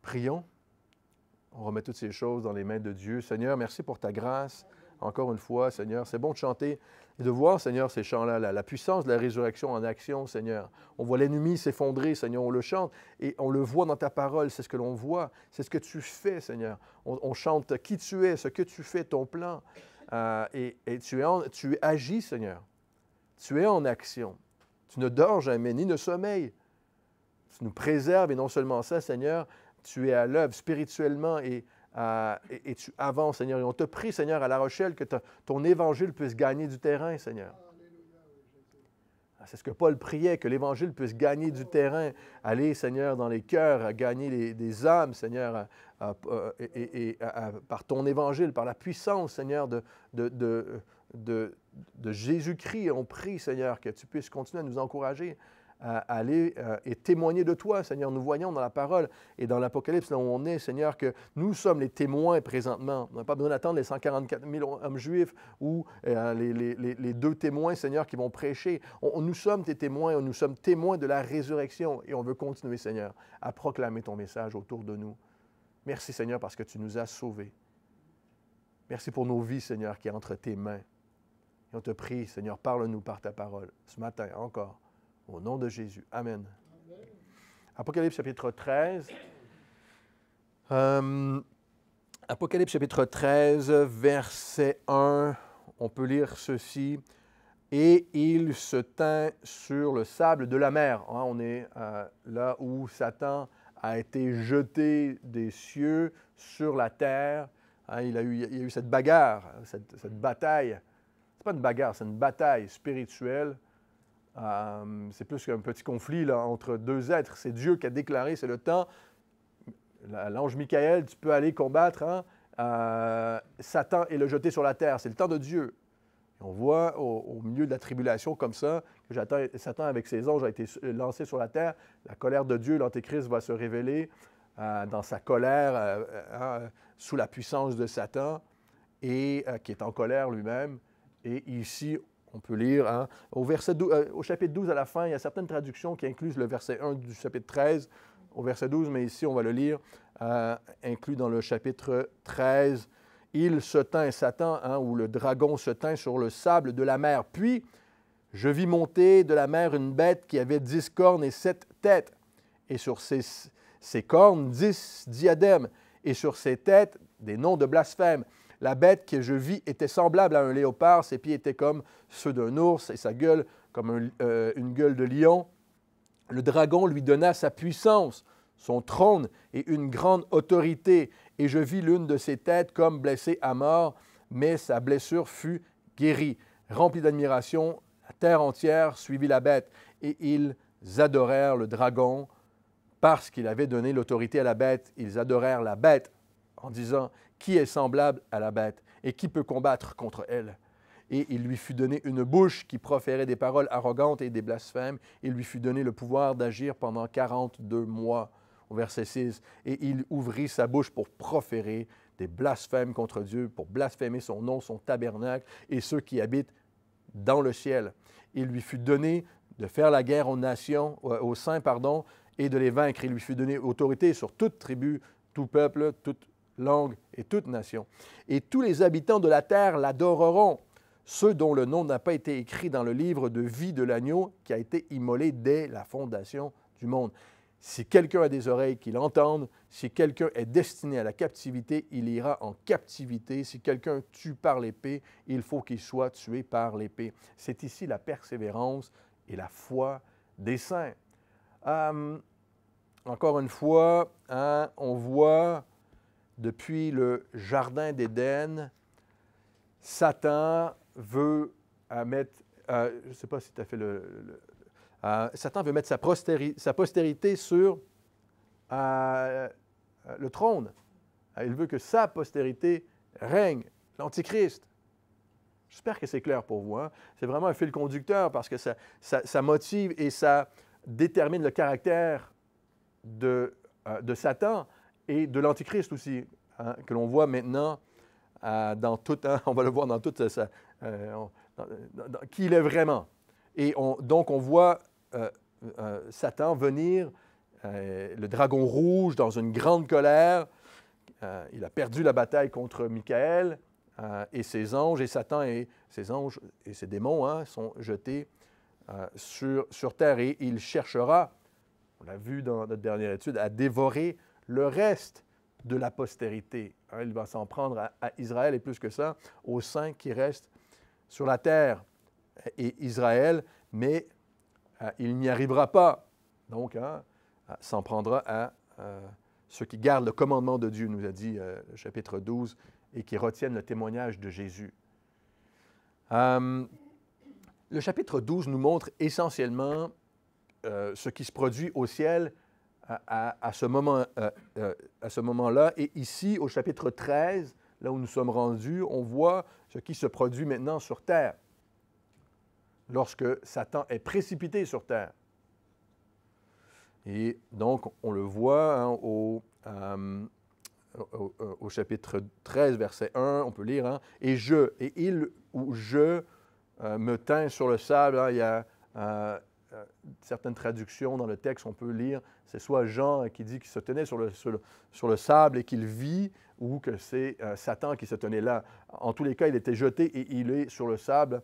Prions. On remet toutes ces choses dans les mains de Dieu. Seigneur, merci pour ta grâce. Encore une fois, Seigneur, c'est bon de chanter et de voir, Seigneur, ces chants-là, la puissance de la résurrection en action, Seigneur. On voit l'ennemi s'effondrer, Seigneur, on le chante et on le voit dans ta parole, c'est ce que l'on voit, c'est ce que tu fais, Seigneur. On chante qui tu es, ce que tu fais, ton plan, et tu agis, Seigneur. Tu es en action. Tu ne dors jamais, ni ne sommeilles. Tu nous préserves, et non seulement ça, Seigneur, tu es à l'œuvre spirituellement et tu avances, Seigneur. Et on te prie, Seigneur, à La Rochelle, que ton évangile puisse gagner du terrain, Seigneur. C'est ce que Paul priait, que l'Évangile puisse gagner du terrain, aller, Seigneur, dans les cœurs, gagner des âmes, Seigneur, par ton Évangile, par la puissance, Seigneur, de Jésus-Christ. On prie, Seigneur, que tu puisses continuer à nous encourager à aller et témoigner de toi, Seigneur. Nous voyons dans la parole et dans l'Apocalypse, là où on est, Seigneur, que nous sommes les témoins présentement. On n'a pas besoin d'attendre les 144 000 hommes juifs ou les 2 témoins, Seigneur, qui vont prêcher. Nous sommes tes témoins, nous sommes témoins de la résurrection et on veut continuer, Seigneur, à proclamer ton message autour de nous. Merci, Seigneur, parce que tu nous as sauvés. Merci pour nos vies, Seigneur, qui est entre tes mains. Et on te prie, Seigneur, parle-nous par ta parole, ce matin encore. Au nom de Jésus. Amen. Apocalypse chapitre 13. Apocalypse chapitre 13, verset 1. On peut lire ceci. « Et il se tint sur le sable de la mer. » On est là où Satan a été jeté des cieux sur la terre. Il y a eu cette bagarre, cette bataille. Ce n'est pas une bagarre, c'est une bataille spirituelle. C'est plus qu'un petit conflit là, entre 2 êtres. C'est Dieu qui a déclaré, c'est le temps. L'ange Michael, tu peux aller combattre Satan et le jeter sur la terre. C'est le temps de Dieu. Et on voit au milieu de la tribulation comme ça, que Satan avec ses anges a été lancé sur la terre. La colère de Dieu, l'Antéchrist va se révéler dans sa colère, sous la puissance de Satan, et qui est en colère lui-même. Et ici, on peut lire, au chapitre 12 à la fin, il y a certaines traductions qui incluent le verset 1 du chapitre 13 au verset 12, mais ici, on va le lire, inclus dans le chapitre 13. « Il se tint, Satan, ou le dragon se tint sur le sable de la mer. Puis, je vis monter de la mer une bête qui avait 10 cornes et 7 têtes, et sur ses cornes 10 diadèmes, et sur ses têtes des noms de blasphème. La bête que je vis était semblable à un léopard, ses pieds étaient comme ceux d'un ours et sa gueule comme une gueule de lion. Le dragon lui donna sa puissance, son trône et une grande autorité. Et je vis l'une de ses têtes comme blessée à mort, mais sa blessure fut guérie. Rempli d'admiration, la terre entière suivit la bête. Et ils adorèrent le dragon parce qu'il avait donné l'autorité à la bête. Ils adorèrent la bête en disant « Qui est semblable à la bête et qui peut combattre contre elle? » Et il lui fut donné une bouche qui proférait des paroles arrogantes et des blasphèmes. Il lui fut donné le pouvoir d'agir pendant 42 mois. Au verset 6, « Et il ouvrit sa bouche pour proférer des blasphèmes contre Dieu, pour blasphémer son nom, son tabernacle et ceux qui habitent dans le ciel. Il lui fut donné de faire la guerre aux nations, aux saints, et de les vaincre. Il lui fut donné autorité sur toute tribu, tout peuple, toute langue et toute nation. Et tous les habitants de la terre l'adoreront, ceux dont le nom n'a pas été écrit dans le livre de vie de l'agneau qui a été immolé dès la fondation du monde. Si quelqu'un a des oreilles, qu'il entende. Si quelqu'un est destiné à la captivité, il ira en captivité. Si quelqu'un tue par l'épée, il faut qu'il soit tué par l'épée. » C'est ici la persévérance et la foi des saints. Encore une fois, on voit depuis le Jardin d'Éden, Satan veut mettre, je ne sais pas si tu as fait Satan veut mettre sa postérité sur le trône. Il veut que sa postérité règne, l'Antichrist. J'espère que c'est clair pour vous. C'est vraiment un fil conducteur parce que ça motive et ça détermine le caractère de Satan et de l'Antichrist aussi, que l'on voit maintenant dans tout, on va le voir dans toute qui il est vraiment. Et donc on voit Satan venir le dragon rouge dans une grande colère. Il a perdu la bataille contre Michael et ses anges, et Satan et ses anges et ses démons sont jetés sur terre. Et il cherchera, on l'a vu dans notre dernière étude, à dévorer le reste de la postérité. Il va s'en prendre à Israël et plus que ça, aux saints qui restent sur la terre. Et Israël, mais il n'y arrivera pas. Donc, s'en prendra à ceux qui gardent le commandement de Dieu, nous a dit le chapitre 12, et qui retiennent le témoignage de Jésus. Le chapitre 12 nous montre essentiellement ce qui se produit au ciel à ce moment-là. Et ici, au chapitre 13, là où nous sommes rendus, on voit ce qui se produit maintenant sur terre, lorsque Satan est précipité sur terre. Et donc, on le voit au chapitre 13, verset 1, on peut lire, « Et il ou je me tins sur le sable », il y a certaines traductions dans le texte, on peut lire, c'est soit Jean qui dit qu'il se tenait sur le sable et qu'il vit, ou que c'est Satan qui se tenait là. En tous les cas, il était jeté et il est sur le sable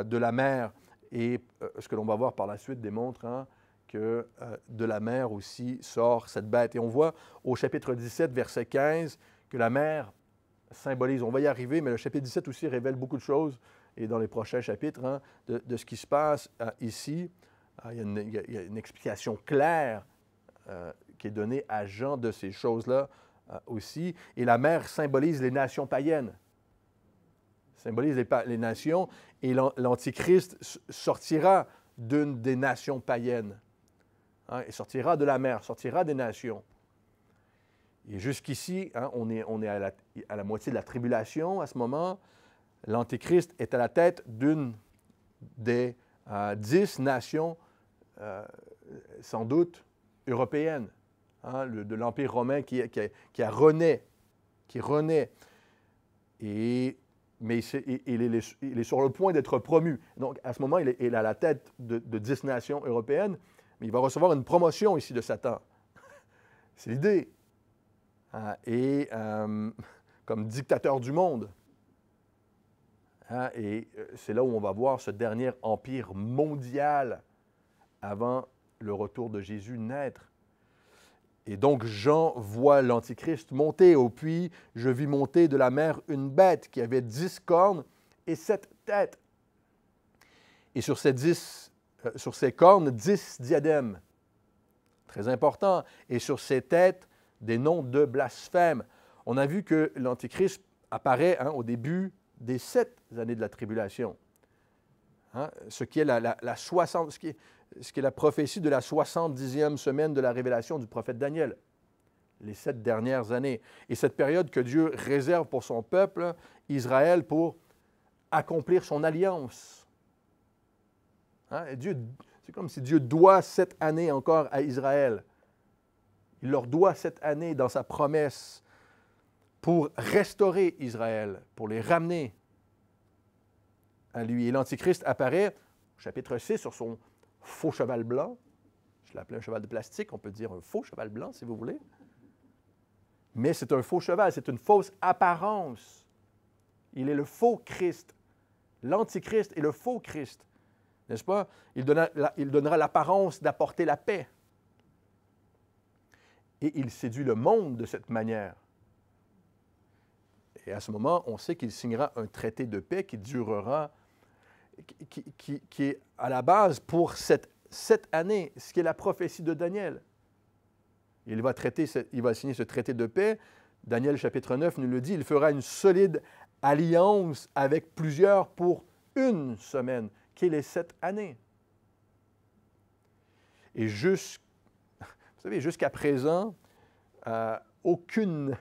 de la mer. Et ce que l'on va voir par la suite démontre que de la mer aussi sort cette bête. Et on voit au chapitre 17, verset 15, que la mer symbolise, on va y arriver, mais le chapitre 17 aussi révèle beaucoup de choses, et dans les prochains chapitres, de ce qui se passe ici. Il y a une explication claire qui est donnée à Jean de ces choses-là aussi. Et la mer symbolise les nations païennes. Symbolise les nations, et l'Antichrist sortira d'une des nations païennes. Il sortira de la mer, sortira des nations. Et jusqu'ici, on est à la moitié de la tribulation à ce moment. L'Antéchrist est à la tête d'une des 10 nations, sans doute, européennes, de l'Empire romain qui renaît. Mais il est sur le point d'être promu. Donc, à ce moment, il est à la tête de 10 nations européennes, mais il va recevoir une promotion ici de Satan. C'est l'idée. Comme dictateur du monde. Et c'est là où on va voir ce dernier empire mondial avant le retour de Jésus naître. Et donc, Jean voit l'Antichrist monter au puits. Je vis monter de la mer une bête qui avait 10 cornes et 7 têtes. Et sur ces cornes, 10 diadèmes. Très important. Et sur ces têtes, des noms de blasphème. On a vu que l'Antichrist apparaît au début des 7 années de la tribulation. Ce qui est la prophétie de la 70e semaine de la révélation du prophète Daniel. Les 7 dernières années. Et cette période que Dieu réserve pour son peuple, Israël, pour accomplir son alliance. C'est comme si Dieu doit 7 années encore à Israël. Il leur doit 7 années dans sa promesse pour restaurer Israël, pour les ramener à lui. Et l'Antichrist apparaît, au chapitre 6, sur son faux cheval blanc. Je l'ai appelé un cheval de plastique, on peut dire un faux cheval blanc, si vous voulez. Mais c'est un faux cheval, c'est une fausse apparence. Il est le faux Christ. L'Antichrist est le faux Christ. N'est-ce pas? Il donnera l'apparence d'apporter la paix. Et il séduit le monde de cette manière. Et à ce moment, on sait qu'il signera un traité de paix qui durera, qui est à la base pour cette année, ce qui est la prophétie de Daniel. Il va signer ce traité de paix. Daniel chapitre 9 nous le dit, il fera une solide alliance avec plusieurs pour une semaine, qui est les 7 années. Et vous savez, jusqu'à présent, aucune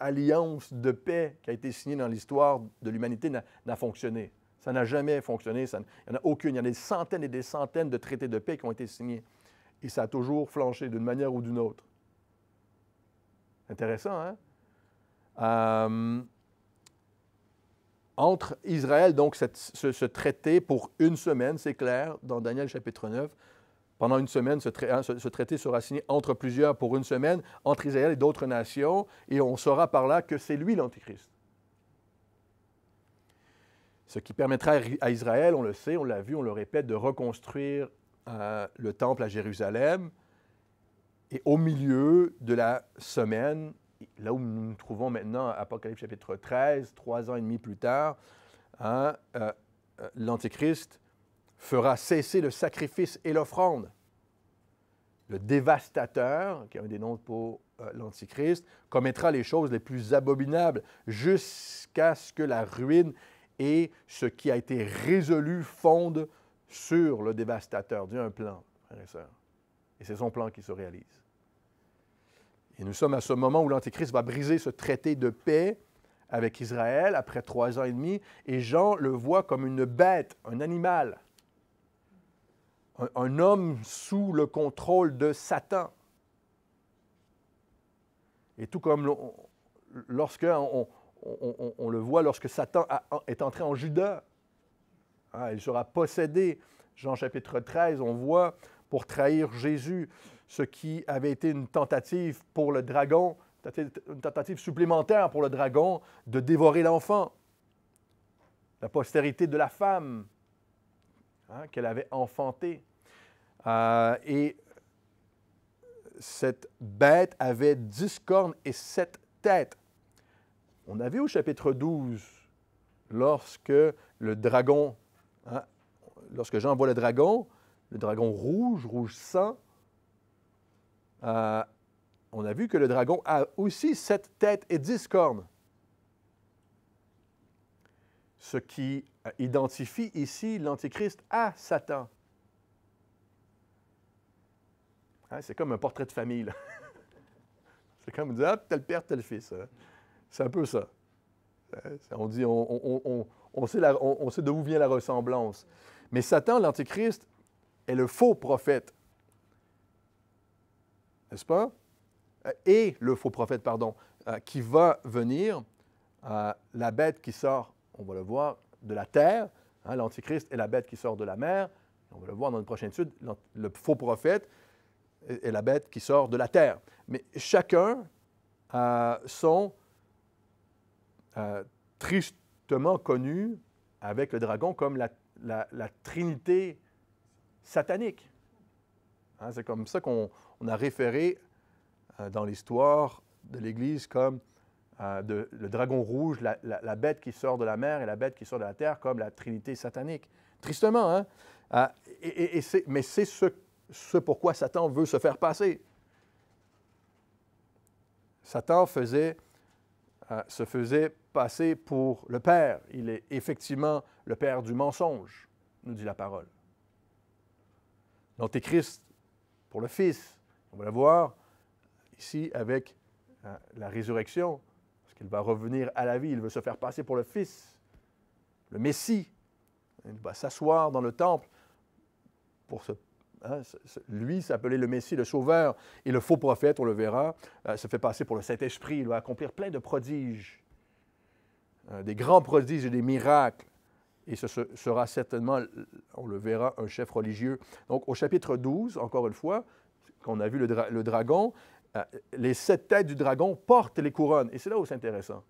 alliance de paix qui a été signée dans l'histoire de l'humanité n'a fonctionné. Ça n'a jamais fonctionné. Il n'y en a aucune. Il y en a des centaines et des centaines de traités de paix qui ont été signés. Et ça a toujours flanché d'une manière ou d'une autre. Intéressant, hein? Entre Israël, donc, ce traité pour une semaine, c'est clair, dans Daniel chapitre 9, Pendant une semaine, ce traité sera signé entre plusieurs pour une semaine, entre Israël et d'autres nations, et on saura par là que c'est lui l'Antichrist. Ce qui permettra à Israël, on le sait, on l'a vu, on le répète, de reconstruire le temple à Jérusalem. Et au milieu de la semaine, là où nous nous trouvons maintenant, Apocalypse chapitre 13, 3 ans et demi plus tard, l'Antéchrist fera cesser le sacrifice et l'offrande. Le dévastateur, qui est un des noms pour l'Antichrist, commettra les choses les plus abominables jusqu'à ce que la ruine et ce qui a été résolu fonde sur le dévastateur. Dieu a un plan, frères et sœurs. Et c'est son plan qui se réalise. Et nous sommes à ce moment où l'Antéchrist va briser ce traité de paix avec Israël après 3 ans et demi, et Jean le voit comme une bête, un animal, un homme sous le contrôle de Satan. Et tout comme lorsque on le voit lorsque Satan est entré en Juda, il sera possédé. Jean chapitre 13, on voit, pour trahir Jésus, ce qui avait été une tentative pour le dragon, une tentative supplémentaire pour le dragon de dévorer l'enfant, la postérité de la femme qu'elle avait enfantée. Et cette bête avait 10 cornes et 7 têtes. On a vu au chapitre 12, lorsque le dragon, lorsque Jean voit le dragon rouge, rouge sang, on a vu que le dragon a aussi 7 têtes et 10 cornes. Ce qui identifie ici l'Antichrist à Satan. C'est comme un portrait de famille, là. C'est comme dire, tel père, tel fils. C'est un peu ça. On dit, on sait d'où vient la ressemblance. Mais Satan, l'Antichrist, est le faux prophète. N'est-ce pas? Et le faux prophète, pardon, qui va venir, la bête qui sort, on va le voir, de la terre. L'Antichrist est la bête qui sort de la mer. On va le voir dans une prochaine étude. Le faux prophète est la bête qui sort de la terre. Mais chacun sont tristement connus avec le dragon comme la trinité satanique. C'est comme ça qu'on a référé dans l'histoire de l'Église comme le dragon rouge, la bête qui sort de la mer et la bête qui sort de la terre comme la trinité satanique. Tristement, mais c'est ce pourquoi Satan veut se faire passer. Satan se faisait passer pour le Père. Il est effectivement le Père du mensonge, nous dit la parole. L'Antéchrist pour le Fils. On va le voir ici avec la résurrection, parce qu'il va revenir à la vie. Il veut se faire passer pour le Fils, le Messie. Il va s'asseoir dans le temple pour lui s'appelait le Messie, le Sauveur, et le faux prophète, on le verra, se fait passer pour le Saint-Esprit. Il va accomplir plein de prodiges, des grands prodiges et des miracles. Et ce sera certainement, on le verra, un chef religieux. Donc, au chapitre 12, encore une fois, qu'on a vu le dragon, les 7 têtes du dragon portent les couronnes. Et c'est là où c'est intéressant.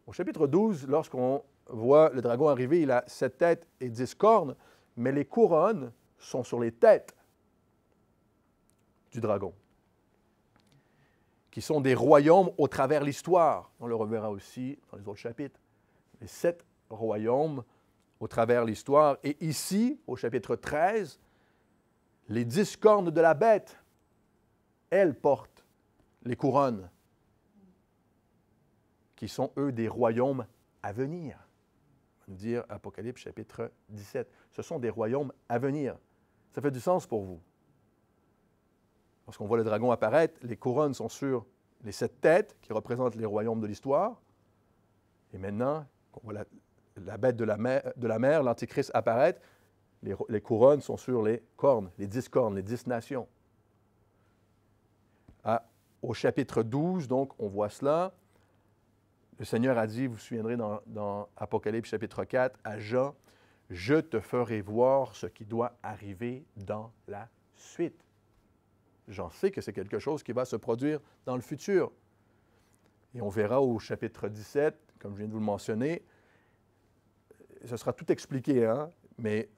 Au chapitre 12, lorsqu'on voit le dragon arriver, il a 7 têtes et 10 cornes, mais les couronnes sont sur les têtes du dragon, qui sont des royaumes au travers l'histoire. On le reverra aussi dans les autres chapitres. Les 7 royaumes au travers l'histoire. Et ici, au chapitre 13, les 10 cornes de la bête, elles portent les couronnes, qui sont, eux, des royaumes à venir. On va nous dire Apocalypse chapitre 17. Ce sont des royaumes à venir. Ça fait du sens pour vous. Lorsqu'on voit le dragon apparaître, les couronnes sont sur les 7 têtes qui représentent les royaumes de l'histoire. Et maintenant, qu'on voit la bête de la mer, l'Antichrist apparaître, les couronnes sont sur les cornes, les 10 cornes, les 10 nations. Au chapitre 12, donc, on voit cela. Le Seigneur a dit, vous vous souviendrez dans Apocalypse chapitre 4, à Jean, « Je te ferai voir ce qui doit arriver dans la suite. J'en sais que c'est quelque chose qui va se produire dans le futur. Et on verra au chapitre 17, comme je viens de vous le mentionner, ce sera tout expliqué, hein? Mais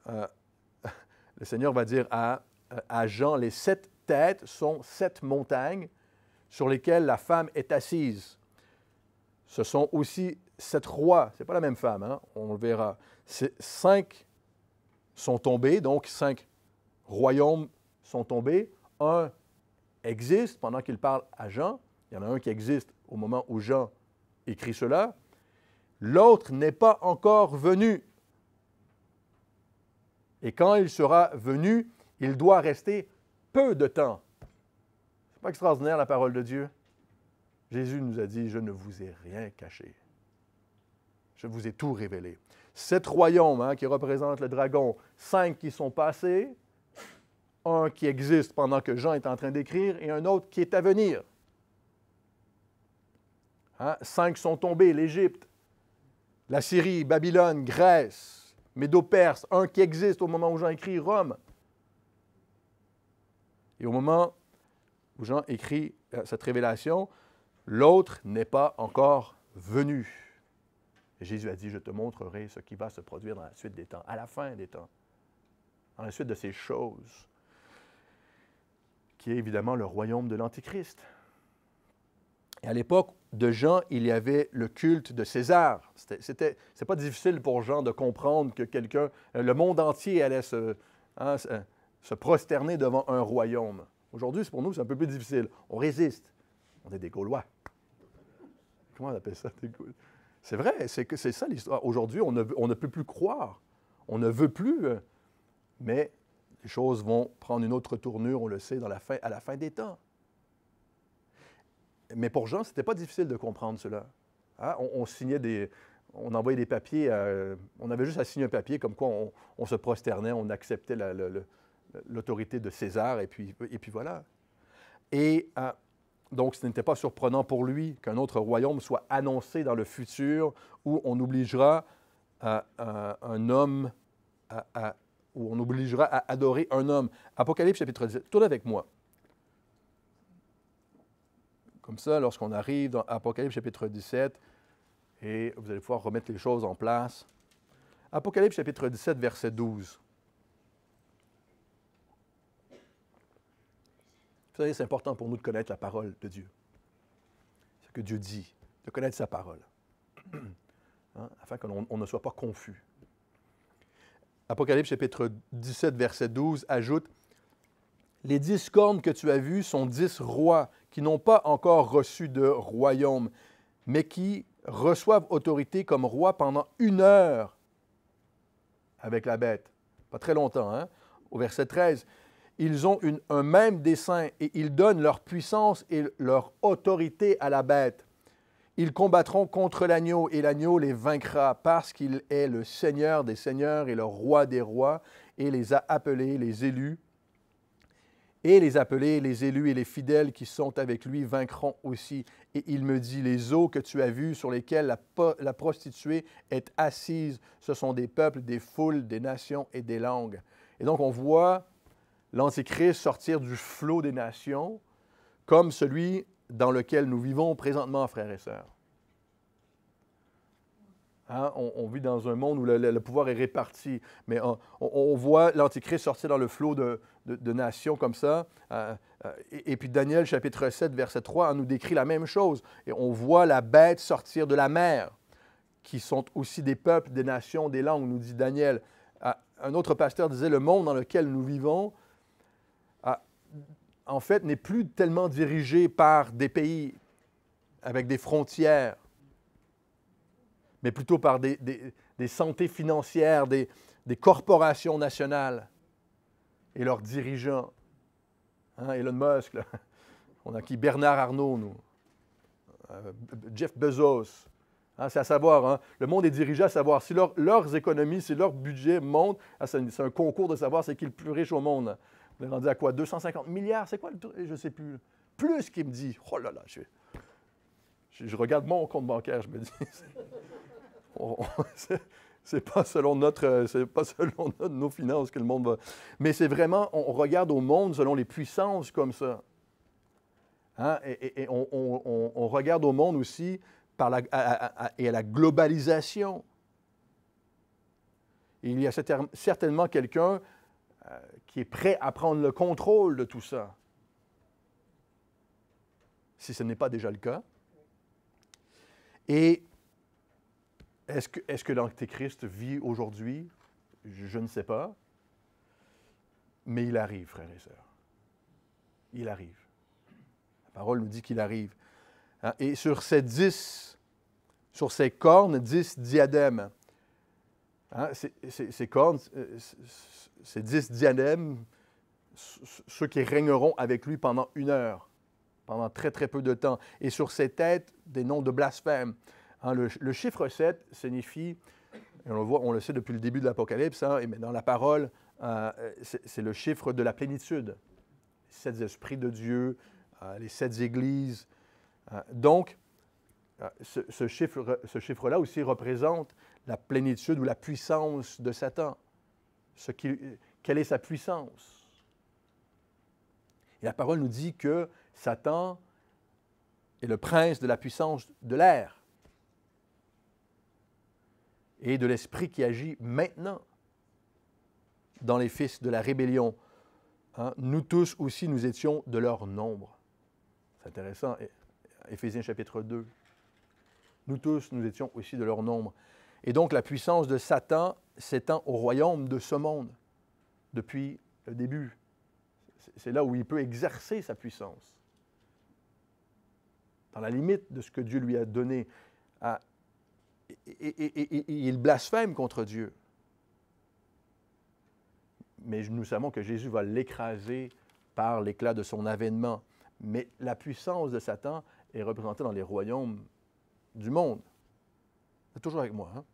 le Seigneur va dire à Jean, les 7 têtes sont 7 montagnes sur lesquelles la femme est assise. Ce sont aussi 7 rois, ce n'est pas la même femme, hein? On le verra. 5 sont tombés, donc 5 royaumes sont tombés. Un existe pendant qu'il parle à Jean. Il y en a un qui existe au moment où Jean écrit cela. L'autre n'est pas encore venu. Et quand il sera venu, il doit rester peu de temps. Ce n'est pas extraordinaire la parole de Dieu? Jésus nous a dit, je ne vous ai rien caché. Je vous ai tout révélé. 7 royaumes, hein, qui représentent le dragon, 5 qui sont passés, un qui existe pendant que Jean est en train d'écrire et un autre qui est à venir. Hein? 5 sont tombés, l'Égypte, la Syrie, Babylone, Grèce, Médo-Perse, un qui existe au moment où Jean écrit, Rome. Et au moment où Jean écrit cette révélation, l'autre n'est pas encore venu. Et Jésus a dit, je te montrerai ce qui va se produire dans la suite des temps, à la fin des temps, dans la suite de ces choses, qui est évidemment le royaume de l'Antichrist. Et à l'époque de Jean, il y avait le culte de César. C'est pas difficile pour Jean de comprendre que le monde entier allait se prosterner devant un royaume. Aujourd'hui, pour nous, c'est un peu plus difficile. On résiste. On est des Gaulois. Comment on appelle ça? C'est vrai, c'est ça l'histoire. Aujourd'hui, on ne peut plus croire. On ne veut plus, mais les choses vont prendre une autre tournure, on le sait, à la fin des temps. Mais pour Jean, ce n'était pas difficile de comprendre cela. Hein? On envoyait des papiers, on avait juste à signer un papier comme quoi on se prosternait, on acceptait l'autorité de César, et puis voilà. Et donc, ce n'était pas surprenant pour lui qu'un autre royaume soit annoncé dans le futur où on obligera un homme où on obligera à adorer un homme. Apocalypse chapitre 17. Tournez avec moi. Comme ça, lorsqu'on arrive dans Apocalypse chapitre 17, et vous allez pouvoir remettre les choses en place. Apocalypse chapitre 17, verset 12. Vous savez, c'est important pour nous de connaître la parole de Dieu. Ce que Dieu dit, de connaître sa parole, hein, afin qu'on ne soit pas confus. Apocalypse chapitre 17, verset 12 ajoute « Les 10 cornes que tu as vues sont 10 rois qui n'ont pas encore reçu de royaume, mais qui reçoivent autorité comme rois pendant 1 heure avec la bête. » Pas très longtemps, hein? Au verset 13, « Ils ont un même dessein et ils donnent leur puissance et leur autorité à la bête. Ils combattront contre l'agneau et l'agneau les vaincra parce qu'il est le Seigneur des seigneurs et le roi des rois et les a appelés, les élus. Et les appelés, les élus et les fidèles qui sont avec lui vaincront aussi. Et il me dit, les eaux que tu as vues sur lesquelles la prostituée est assise, ce sont des peuples, des foules, des nations et des langues. » Et donc on voit l'Antichrist sortir du flot des nations comme celui dans lequel nous vivons présentement, frères et sœurs. Hein? On vit dans un monde où le pouvoir est réparti, mais on voit l'Antichrist sortir dans le flot de nations comme ça. Et puis Daniel, chapitre 7, verset 3, nous décrit la même chose. Et on voit la bête sortir de la mer, qui sont aussi des peuples, des nations, des langues, nous dit Daniel. Un autre pasteur disait, le monde dans lequel nous vivons, en fait, n'est plus tellement dirigé par des pays avec des frontières, mais plutôt par des santé financières, des corporations nationales et leurs dirigeants. Hein, Elon Musk, là. On a qui? Bernard Arnault, nous. Jeff Bezos. Hein, c'est à savoir, hein, le monde est dirigé à savoir si leurs économies, si leur budget monte, c'est un concours de savoir c'est qui le plus riche au monde. On est rendu à quoi? 250 milliards? C'est quoi le truc? Je ne sais plus. Plus qu'il me dit. Oh là là, je regarde mon compte bancaire, je me dis. C'est pas selon nos finances que le monde va. Mais c'est vraiment, on regarde au monde selon les puissances comme ça. Hein? Et on regarde au monde aussi par à la globalisation. Et il y a certainement quelqu'un qui est prêt à prendre le contrôle de tout ça. Si ce n'est pas déjà le cas. Et est-ce que l'Antéchrist vit aujourd'hui? Je ne sais pas. Mais il arrive, frères et sœurs. Il arrive. La parole nous dit qu'il arrive. Hein? Et sur ces cornes, 10 diadèmes. Hein? Ces cornes, ces 10 diadèmes, ceux qui régneront avec lui pendant 1 heure, pendant très, très peu de temps. Et sur ces têtes, des noms de blasphème. Hein? Le chiffre 7 signifie, et on le sait depuis le début de l'Apocalypse, hein, mais dans la parole, c'est le chiffre de la plénitude. Les 7 esprits de Dieu, les 7 églises. Donc, ce chiffre-là aussi représente la plénitude ou la puissance de Satan. Quelle est sa puissance? Et la parole nous dit que Satan est le prince de la puissance de l'air et de l'esprit qui agit maintenant dans les fils de la rébellion. Hein? Nous tous aussi, nous étions de leur nombre. C'est intéressant, Éphésiens chapitre 2. Nous tous, nous étions aussi de leur nombre. Et donc, la puissance de Satan s'étend au royaume de ce monde depuis le début. C'est là où il peut exercer sa puissance. Dans la limite de ce que Dieu lui a donné. Et il blasphème contre Dieu. Mais nous savons que Jésus va l'écraser par l'éclat de son avènement. Mais la puissance de Satan est représentée dans les royaumes du monde. C'est toujours avec moi. Hein?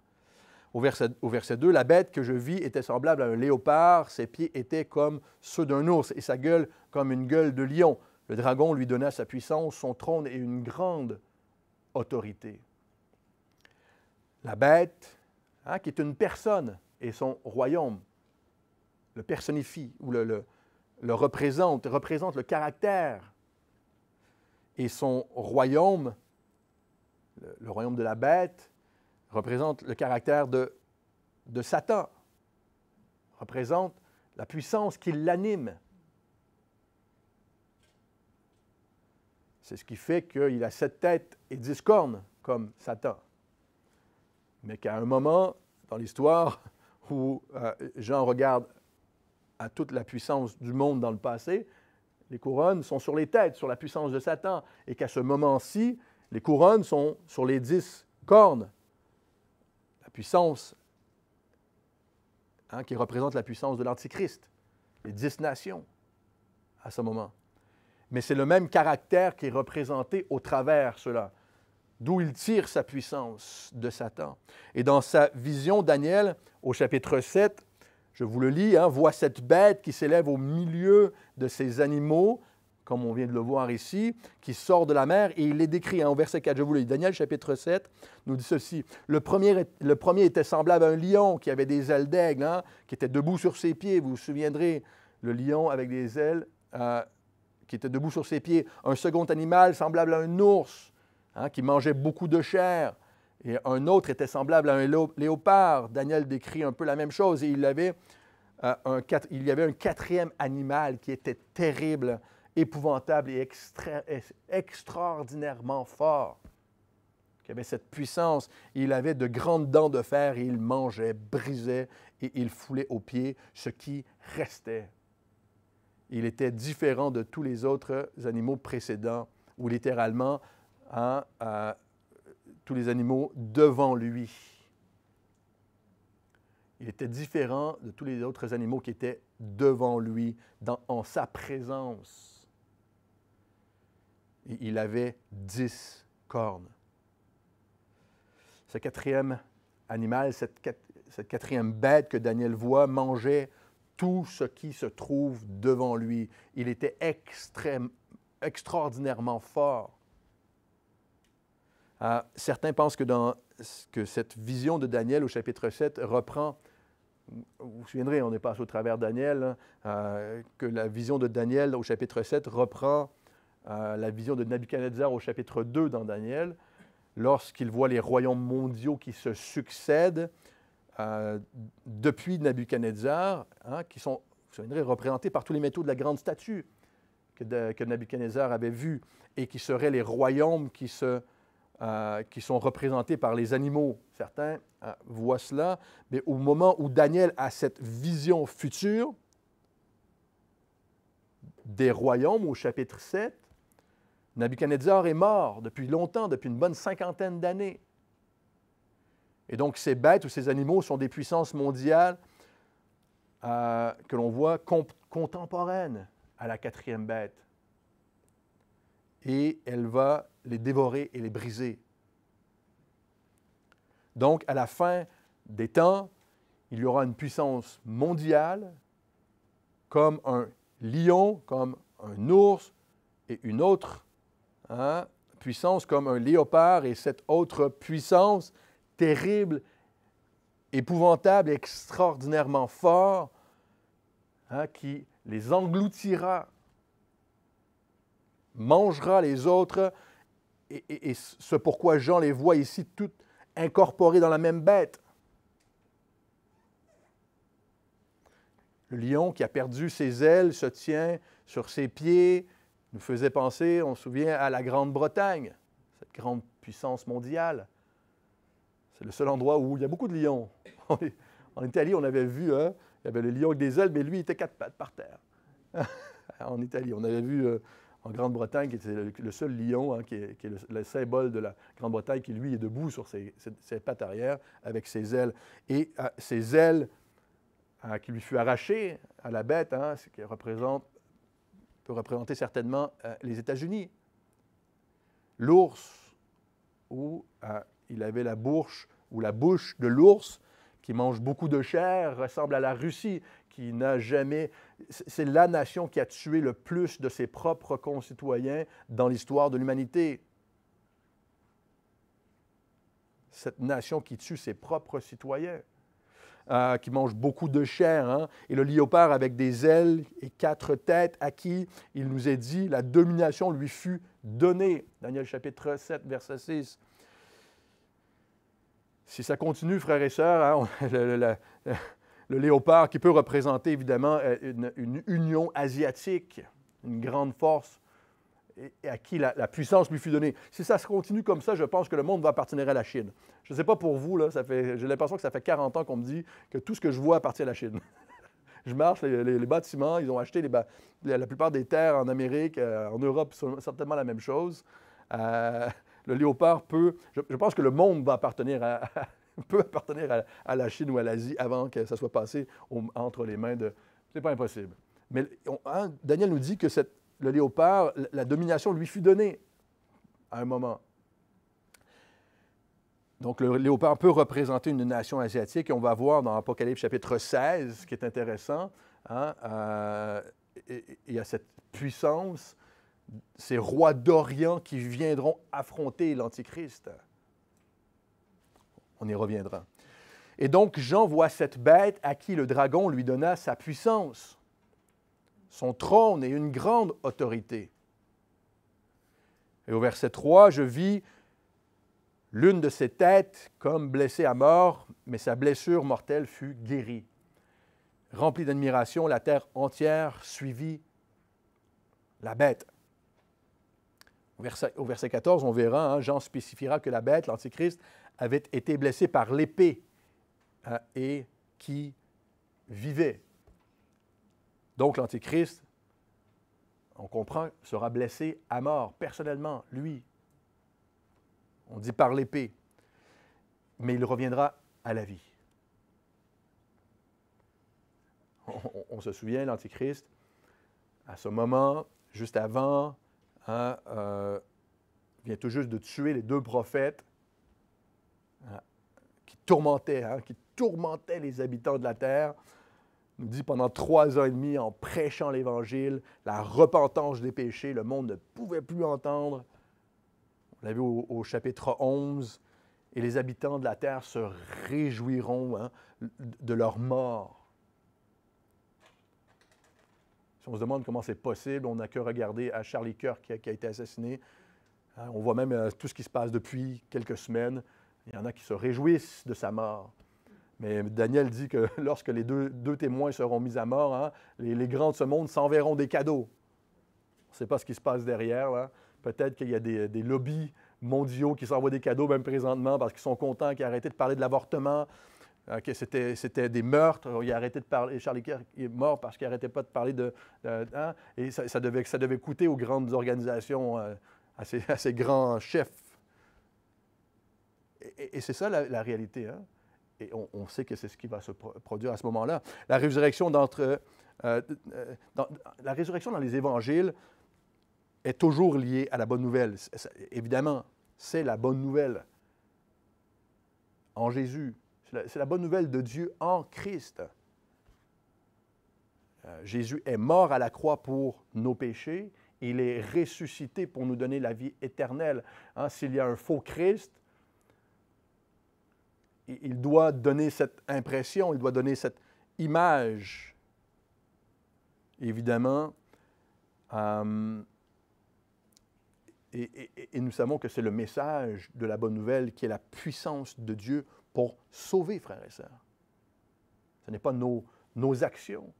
Au verset 2, « La bête que je vis était semblable à un léopard, ses pieds étaient comme ceux d'un ours, et sa gueule comme une gueule de lion. Le dragon lui donna sa puissance, son trône et une grande autorité. » La bête, hein, qui est une personne, et son royaume, le personnifie, ou le représente le caractère. Et son royaume, le royaume de la bête, représente le caractère de Satan, représente la puissance qui l'anime. C'est ce qui fait qu'il a 7 têtes et 10 cornes, comme Satan. Mais qu'à un moment dans l'histoire où Jean regarde à toute la puissance du monde dans le passé, les couronnes sont sur les têtes, sur la puissance de Satan, et qu'à ce moment-ci, les couronnes sont sur les 10 cornes. La puissance qui représente la puissance de l'Antichrist, les 10 nations à ce moment. Mais c'est le même caractère qui est représenté au travers cela, d'où il tire sa puissance de Satan. Et dans sa vision, Daniel, au chapitre 7, je vous le lis, hein, voit cette bête qui s'élève au milieu de ces animaux, comme on vient de le voir ici, qui sort de la mer, et il les décrit au verset 4. Je vous le lis. Daniel, chapitre 7, nous dit ceci. Le premier était semblable à un lion qui avait des ailes d'aigle, hein, qui était debout sur ses pieds. Vous vous souviendrez, le lion avec des ailes qui était debout sur ses pieds. Un second animal semblable à un ours, hein, qui mangeait beaucoup de chair. Et un autre était semblable à un léopard. Daniel décrit un peu la même chose. Et il y avait un 4e animal qui était terrible, épouvantable et extraordinairement fort, qui avait cette puissance. Il avait de grandes dents de fer et il mangeait, brisait et il foulait aux pieds ce qui restait. Il était différent de tous les autres animaux précédents, ou littéralement, hein, tous les animaux devant lui. Il était différent de tous les autres animaux qui étaient devant lui, en sa présence. Et il avait 10 cornes. Ce 4e animal, cette 4e bête que Daniel voit, mangeait tout ce qui se trouve devant lui. Il était extraordinairement fort. Certains pensent que cette vision de Daniel au chapitre 7 reprend, vous vous souviendrez, on est passé au travers Daniel, que la vision de Daniel au chapitre 7 reprend la vision de Nabuchodonosor au chapitre 2 dans Daniel, lorsqu'il voit les royaumes mondiaux qui se succèdent depuis Nabuchodonosor, qui sont, vous souviendrez, représentés par tous les métaux de la grande statue que Nabuchodonosor avait vus, et qui seraient les royaumes qui sont représentés par les animaux. Certains voient cela, mais au moment où Daniel a cette vision future des royaumes au chapitre 7, Nabuchodonosor est mort depuis longtemps, depuis une bonne 50aine d'années. Et donc ces bêtes ou ces animaux sont des puissances mondiales que l'on voit contemporaines à la 4e bête. Et elle va les dévorer et les briser. Donc, à la fin des temps, il y aura une puissance mondiale, comme un lion, comme un ours, et une autre puissance comme un léopard, et cette autre puissance terrible, épouvantable, extraordinairement forte, qui les engloutira, mangera les autres, et ce pourquoi Jean les voit ici toutes incorporées dans la même bête. Le lion qui a perdu ses ailes se tient sur ses pieds, nous faisait penser, on se souvient, à la Grande-Bretagne, cette grande puissance mondiale. C'est le seul endroit où il y a beaucoup de lions. En Italie, on avait vu, il y avait le lion avec des ailes, mais lui, il était 4 pattes par terre. En Italie, on avait vu en Grande-Bretagne, qui était le seul lion, qui est le symbole de la Grande-Bretagne, qui lui est debout sur ses pattes arrière avec ses ailes. Et ces ailes qui lui fut arrachées à la bête, ce qui peut représenter certainement les États-Unis. L'ours, où il avait la bouche de l'ours qui mange beaucoup de chair, ressemble à la Russie, qui n'a jamais... C'est la nation qui a tué le plus de ses propres concitoyens dans l'histoire de l'humanité. Cette nation qui tue ses propres citoyens, qui mange beaucoup de chair, et le léopard avec des ailes et 4 têtes, à qui il nous est dit, la domination lui fut donnée. Daniel chapitre 7, verset 6. Si ça continue, frères et sœurs, le léopard qui peut représenter évidemment une union asiatique, une grande force, et à qui la puissance lui fut donnée. Si ça se continue comme ça, je pense que le monde va appartenir à la Chine. Je ne sais pas pour vous, j'ai l'impression que ça fait 40 ans qu'on me dit que tout ce que je vois appartient à la Chine. Je marche, les bâtiments, ils ont acheté la plupart des terres en Amérique, en Europe, c'est certainement la même chose. Le léopard je pense que le monde va peut appartenir à la Chine ou à l'Asie avant que ça soit passé entre les mains de... C'est pas impossible. Mais Daniel nous dit que le léopard, la domination lui fut donnée à un moment. Donc, le léopard peut représenter une nation asiatique, et on va voir dans Apocalypse chapitre 16, ce qui est intéressant, il y a cette puissance, ces rois d'Orient qui viendront affronter l'Antichrist. On y reviendra. Et donc, Jean voit cette bête à qui le dragon lui donna sa puissance, son trône et une grande autorité. Et au verset 3, je vis l'une de ses têtes comme blessée à mort, mais sa blessure mortelle fut guérie. Remplie d'admiration, la terre entière suivit la bête. Au verset 14, on verra, Jean spécifiera que la bête, l'Antichrist, avait été blessé par l'épée et qui vivait. Donc l'Antichrist, on comprend, sera blessé à mort, personnellement, lui. On dit par l'épée. Mais il reviendra à la vie. On se souvient, l'Antichrist, à ce moment, juste avant, vient tout juste de tuer les 2 prophètes qui tourmentaient les habitants de la terre. Il nous dit pendant 3 ans et demi, en prêchant l'Évangile, la repentance des péchés, le monde ne pouvait plus entendre. On l'a vu au chapitre 11, « Et les habitants de la terre se réjouiront de leur mort. » Si on se demande comment c'est possible, on n'a que regarder à Charlie Kirk qui a été assassiné. On voit même tout ce qui se passe depuis quelques semaines. Il y en a qui se réjouissent de sa mort. Mais Daniel dit que lorsque les deux témoins seront mis à mort, les grands de ce monde s'enverront des cadeaux. On ne sait pas ce qui se passe derrière. Là. Peut-être qu'il y a des lobbies mondiaux qui s'envoient des cadeaux même présentement parce qu'ils sont contents qu'ils aient arrêté de parler de l'avortement, que c'était des meurtres. Il a arrêté de parler. Charlie Kirk est mort parce qu'il n'arrêtait pas de parler et ça devait coûter aux grandes organisations, à ces grands chefs. Et c'est ça la réalité. Hein? Et on sait que c'est ce qui va se produire à ce moment-là. La résurrection dans les évangiles est toujours liée à la bonne nouvelle. Évidemment, c'est la bonne nouvelle en Jésus. C'est la bonne nouvelle de Dieu en Christ. Jésus est mort à la croix pour nos péchés. Il est ressuscité pour nous donner la vie éternelle. S'il y a un faux Christ, il doit donner cette impression, il doit donner cette image. Évidemment, et nous savons que c'est le message de la bonne nouvelle qui est la puissance de Dieu pour sauver, frères et sœurs. Ce n'est pas nos actions.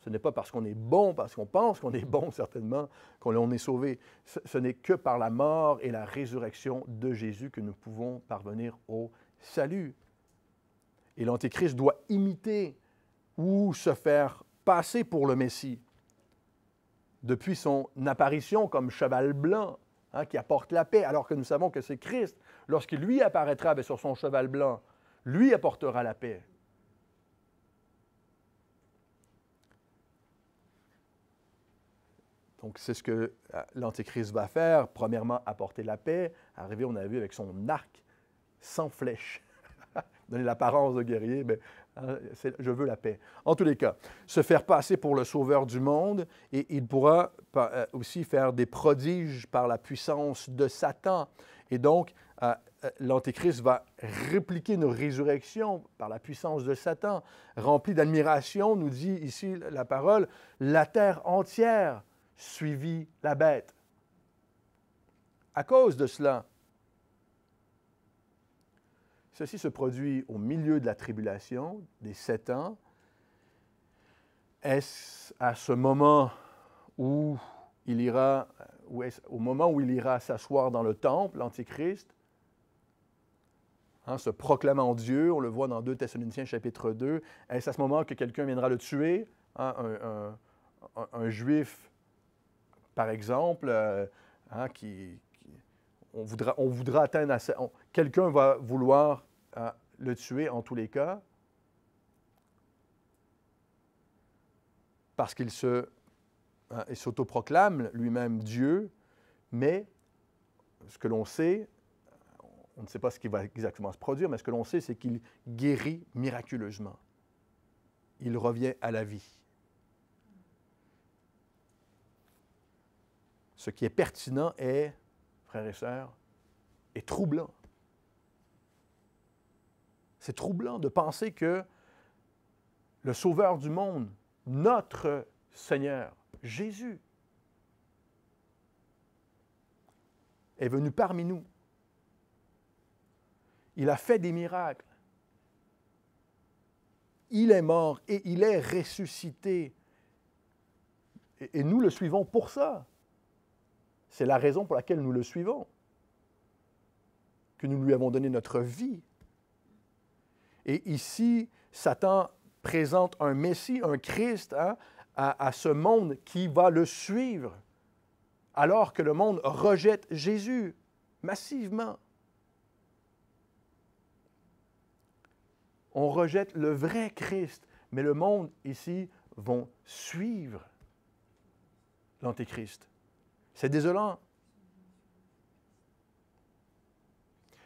Ce n'est pas parce qu'on est bon, parce qu'on pense qu'on est bon, certainement, qu'on est sauvé. Ce n'est que par la mort et la résurrection de Jésus que nous pouvons parvenir au salut. Et l'Antéchrist doit imiter ou se faire passer pour le Messie. Depuis son apparition comme cheval blanc, qui apporte la paix, alors que nous savons que c'est Christ, lorsqu'il lui apparaîtra sur son cheval blanc, lui apportera la paix. Donc, c'est ce que l'Antéchrist va faire. Premièrement, apporter la paix. Arrivé, on a vu avec son arc sans flèche. Donner l'apparence de guerrier, mais je veux la paix. En tous les cas, se faire passer pour le sauveur du monde, et il pourra aussi faire des prodiges par la puissance de Satan. Et donc, l'Antéchrist va répliquer une résurrection par la puissance de Satan. Rempli d'admiration, nous dit ici la parole, la terre entière suivit la bête. À cause de cela, ceci se produit au milieu de la tribulation, des 7 ans. Est-ce à ce moment où au moment où il ira s'asseoir dans le temple, l'Antichrist, se proclamant Dieu, on le voit dans 2 Thessaloniciens chapitre 2, est-ce à ce moment que quelqu'un viendra le tuer, un Juif, par exemple, on voudra atteindre quelqu'un va vouloir le tuer en tous les cas parce qu'il s'autoproclame lui-même Dieu, mais ce que l'on sait, on ne sait pas ce qui va exactement se produire, mais ce que l'on sait, c'est qu'il guérit miraculeusement. Il revient à la vie. Ce qui est pertinent est, frères et sœurs, est troublant. C'est troublant de penser que le Sauveur du monde, notre Seigneur, Jésus, est venu parmi nous. Il a fait des miracles. Il est mort et il est ressuscité. Et nous le suivons pour ça. C'est la raison pour laquelle nous le suivons, que nous lui avons donné notre vie. Et ici, Satan présente un Messie, un Christ, à ce monde qui va le suivre, alors que le monde rejette Jésus massivement. On rejette le vrai Christ, mais le monde ici vont suivre l'Antéchrist. C'est désolant.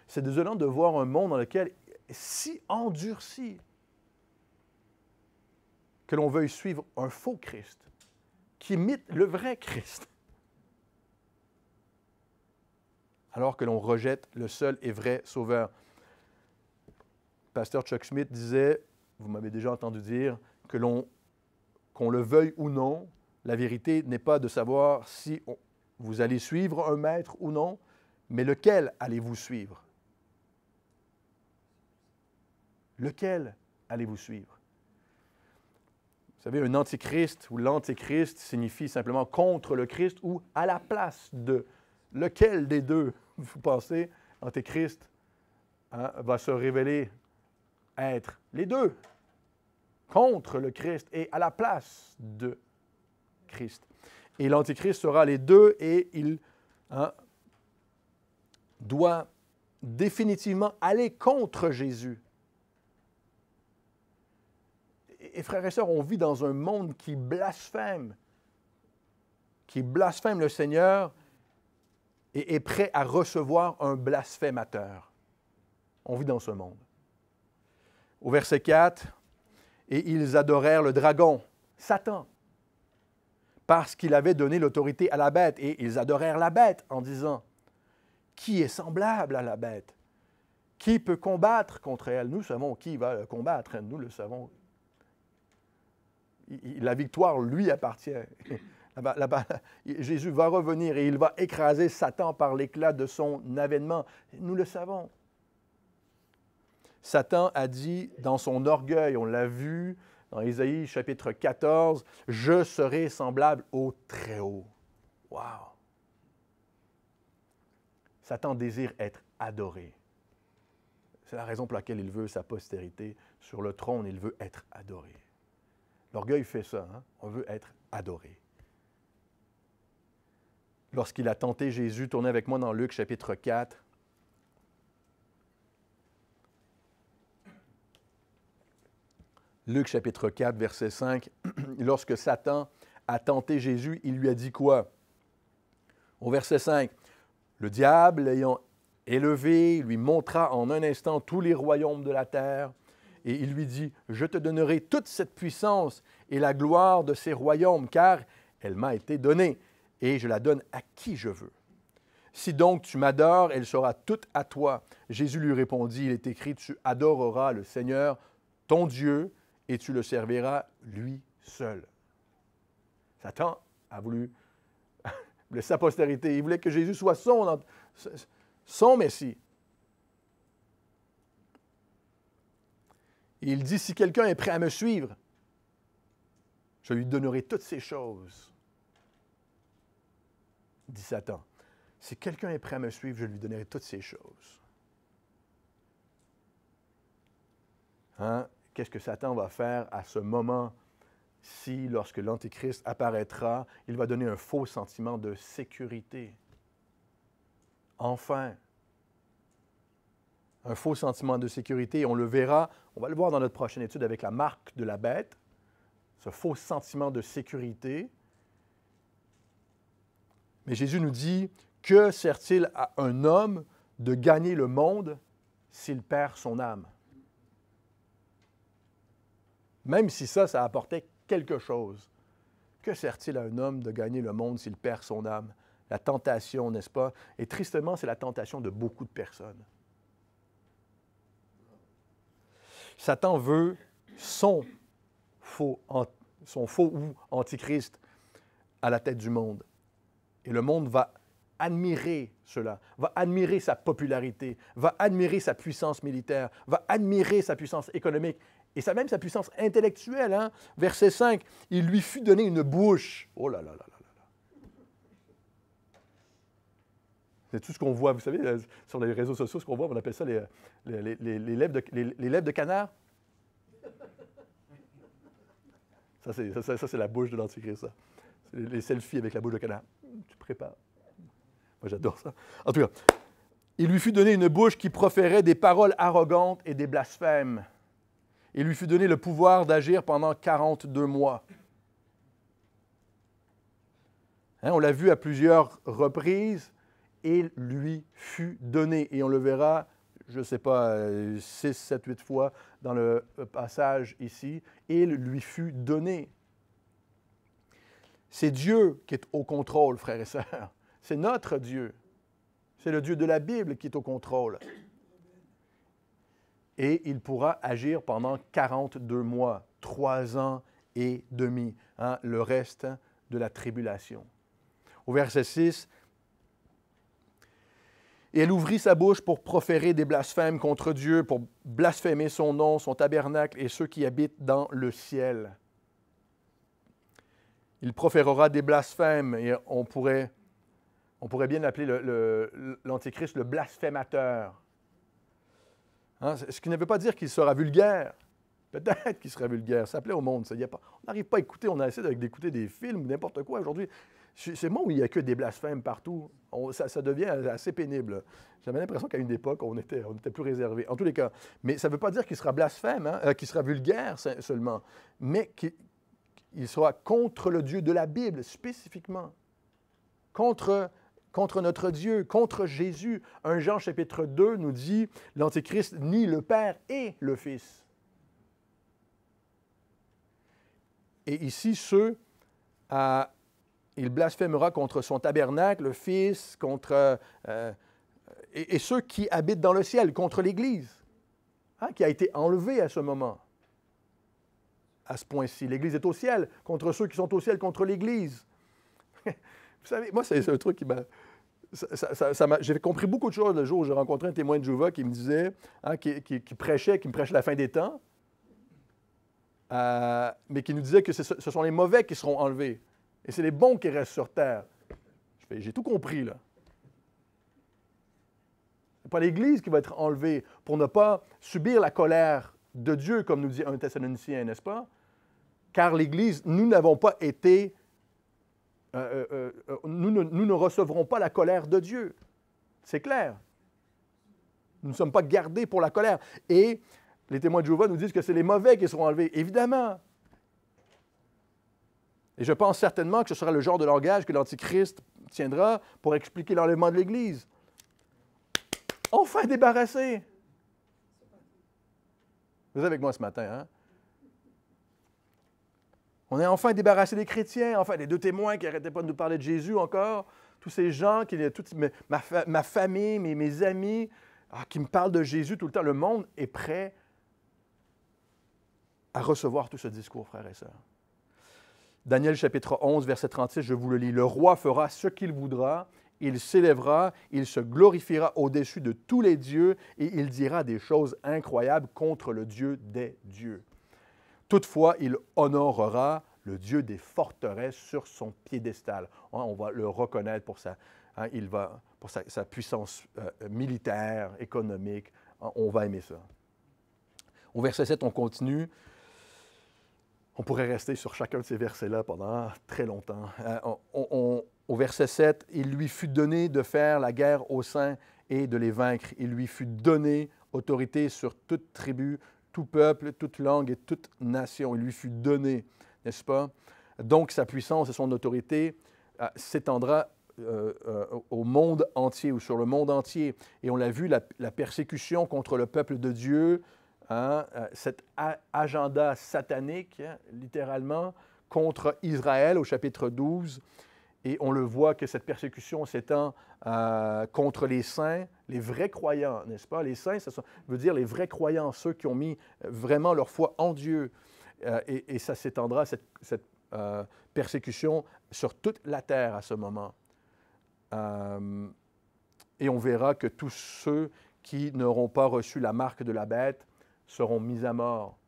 C'est désolant de voir un monde dans lequel si endurci que l'on veuille suivre un faux Christ qui imite le vrai Christ. alors que l'on rejette le seul et vrai Sauveur. Pasteur Chuck Smith disait, vous m'avez déjà entendu dire, qu'on le veuille ou non, la vérité n'est pas de savoir si vous allez suivre un maître ou non, mais lequel allez-vous suivre? Lequel allez-vous suivre? Vous savez, un antichrist ou l'antichrist signifie simplement contre le Christ ou à la place de. Lequel des deux, vous pensez, antichrist va se révéler être? Les deux. Contre le Christ et à la place de Christ. Et l'antichrist sera les deux et il doit définitivement aller contre Jésus. Et frères et sœurs, on vit dans un monde qui blasphème le Seigneur et est prêt à recevoir un blasphémateur. On vit dans ce monde. Au verset 4, « Et ils adorèrent le dragon, Satan, parce qu'il avait donné l'autorité à la bête. Et ils adorèrent la bête en disant, « Qui est semblable à la bête? Qui peut combattre contre elle? » Nous savons qui va combattre, nous le savons. La victoire lui appartient. Jésus va revenir et il va écraser Satan par l'éclat de son avènement. Nous le savons. Satan a dit dans son orgueil, on l'a vu dans Ésaïe chapitre 14, « Je serai semblable au Très-Haut. » Wow! Satan désire être adoré. C'est la raison pour laquelle il veut sa postérité. Sur le trône, il veut être adoré. L'orgueil fait ça, hein? On veut être adoré. Lorsqu'il a tenté Jésus, tournez avec moi dans Luc chapitre 4. Luc chapitre 4, verset 5. Lorsque Satan a tenté Jésus, il lui a dit quoi? Au verset 5, « Le diable, l'ayant élevé, lui montra en un instant tous les royaumes de la terre. Et il lui dit, « Je te donnerai toute cette puissance et la gloire de ces royaumes, car elle m'a été donnée, et je la donne à qui je veux. Si donc tu m'adores, elle sera toute à toi. » Jésus lui répondit, il est écrit, « Tu adoreras le Seigneur, ton Dieu, et tu le serviras lui seul. » Satan a voulu sa postérité. Il voulait que Jésus soit son Messie. Il dit, « Si quelqu'un est prêt à me suivre, je lui donnerai toutes ces choses. » Dit Satan. « Si quelqu'un est prêt à me suivre, je lui donnerai toutes ces choses. » Hein? Qu'est-ce que Satan va faire à ce moment-ci, lorsque l'Antichrist apparaîtra? Il va donner un faux sentiment de sécurité. Enfin, un faux sentiment de sécurité. On le verra, on va le voir dans notre prochaine étude avec la marque de la bête, ce faux sentiment de sécurité. Mais Jésus nous dit, que sert-il à un homme de gagner le monde s'il perd son âme? Même si ça apportait quelque chose. Que sert-il à un homme de gagner le monde s'il perd son âme? La tentation, n'est-ce pas? Et tristement, c'est la tentation de beaucoup de personnes. Satan veut son faux ou antichrist à la tête du monde. Et le monde va admirer cela, va admirer sa popularité, va admirer sa puissance militaire, va admirer sa puissance économique et même sa puissance intellectuelle. Hein? Verset 5, « Il lui fut donné une bouche. » Oh là là là là là là. C'est tout ce qu'on voit, vous savez, sur les réseaux sociaux, ce qu'on voit, on appelle ça les lèvres de canard. Ça, c'est la bouche de l'Antichrist, ça. C'est les selfies avec la bouche de canard. Tu prépares. Moi, j'adore ça. En tout cas, il lui fut donné une bouche qui proférait des paroles arrogantes et des blasphèmes. Il lui fut donné le pouvoir d'agir pendant 42 mois. Hein, on l'a vu à plusieurs reprises. Il lui fut donné. Et on le verra, je ne sais pas, 6, 7, 8 fois dans le passage ici. Il lui fut donné. C'est Dieu qui est au contrôle, frères et sœurs. C'est notre Dieu. C'est le Dieu de la Bible qui est au contrôle. Et il pourra agir pendant 42 mois, 3 ans et demi, hein, le reste de la tribulation. Au verset 6, « Et elle ouvrit sa bouche pour proférer des blasphèmes contre Dieu, pour blasphémer son nom, son tabernacle et ceux qui habitent dans le ciel. » Il proférera des blasphèmes et on pourrait bien appeler l'Antéchrist le blasphémateur. Hein? Ce qui ne veut pas dire qu'il sera vulgaire. Peut-être qu'il sera vulgaire. Ça plaît au monde. Ça, on n'arrive pas à écouter. On a essayé d'écouter des films ou n'importe quoi aujourd'hui. C'est le monde où il n'y a que des blasphèmes partout. Ça devient assez pénible. J'avais l'impression qu'à une époque, on était plus réservé. En tous les cas. Mais ça ne veut pas dire qu'il sera blasphème, hein, qu'il sera vulgaire seulement, mais qu'il sera contre le Dieu de la Bible, spécifiquement. Contre notre Dieu, contre Jésus. 1 Jean chapitre 2 nous dit, l'Antéchrist nie le Père et le Fils. Et ici, il blasphémera contre son tabernacle, le Fils, et ceux qui habitent dans le ciel, contre l'Église, hein, qui a été enlevée à ce moment, à ce point-ci. L'Église est au ciel, contre ceux qui sont au ciel, contre l'Église. Vous savez, moi, c'est un truc qui m'a... J'ai compris beaucoup de choses le jour où j'ai rencontré un témoin de Jéhovah qui me disait, hein, qui me prêchait la fin des temps, mais qui nous disait que ce sont les mauvais qui seront enlevés. Et c'est les bons qui restent sur terre. J'ai tout compris, là. Ce n'est pas l'Église qui va être enlevée pour ne pas subir la colère de Dieu, comme nous dit 1 Thessaloniciens, n'est-ce pas? Car l'Église, nous n'avons pas été... nous ne recevrons pas la colère de Dieu. C'est clair. Nous ne sommes pas gardés pour la colère. Et les témoins de Jéhovah nous disent que c'est les mauvais qui seront enlevés. Évidemment. Et je pense certainement que ce sera le genre de langage que l'Antichrist tiendra pour expliquer l'enlèvement de l'Église. Enfin débarrassé. Vous êtes avec moi ce matin, hein? On est enfin débarrassé des chrétiens, enfin les deux témoins qui n'arrêtaient pas de nous parler de Jésus encore, tous ces gens, ma famille, mes amis, qui me parlent de Jésus tout le temps. Le monde est prêt à recevoir tout ce discours, frères et sœurs. Daniel chapitre 11, verset 36, je vous le lis. « Le roi fera ce qu'il voudra, il s'élèvera, il se glorifiera au-dessus de tous les dieux et il dira des choses incroyables contre le Dieu des dieux. Toutefois, il honorera le Dieu des forteresses sur son piédestal. » On va le reconnaître pour sa puissance militaire, économique. On va aimer ça. Au verset 7, on continue. On pourrait rester sur chacun de ces versets-là pendant très longtemps. Au verset 7, « Il lui fut donné de faire la guerre aux saints et de les vaincre. Il lui fut donné autorité sur toute tribu, tout peuple, toute langue et toute nation. » Il lui fut donné, n'est-ce pas? Donc, sa puissance et son autorité s'étendra au monde entier ou sur le monde entier. Et on l'a vu, la persécution contre le peuple de Dieu, hein, cet agenda satanique, hein, littéralement, contre Israël au chapitre 12. Et on le voit que cette persécution s'étend contre les saints, les vrais croyants, n'est-ce pas? Les saints, ça veut dire les vrais croyants, ceux qui ont mis vraiment leur foi en Dieu. Et ça s'étendra, cette persécution, sur toute la terre à ce moment. Et on verra que tous ceux qui n'auront pas reçu la marque de la bête seront mis à mort.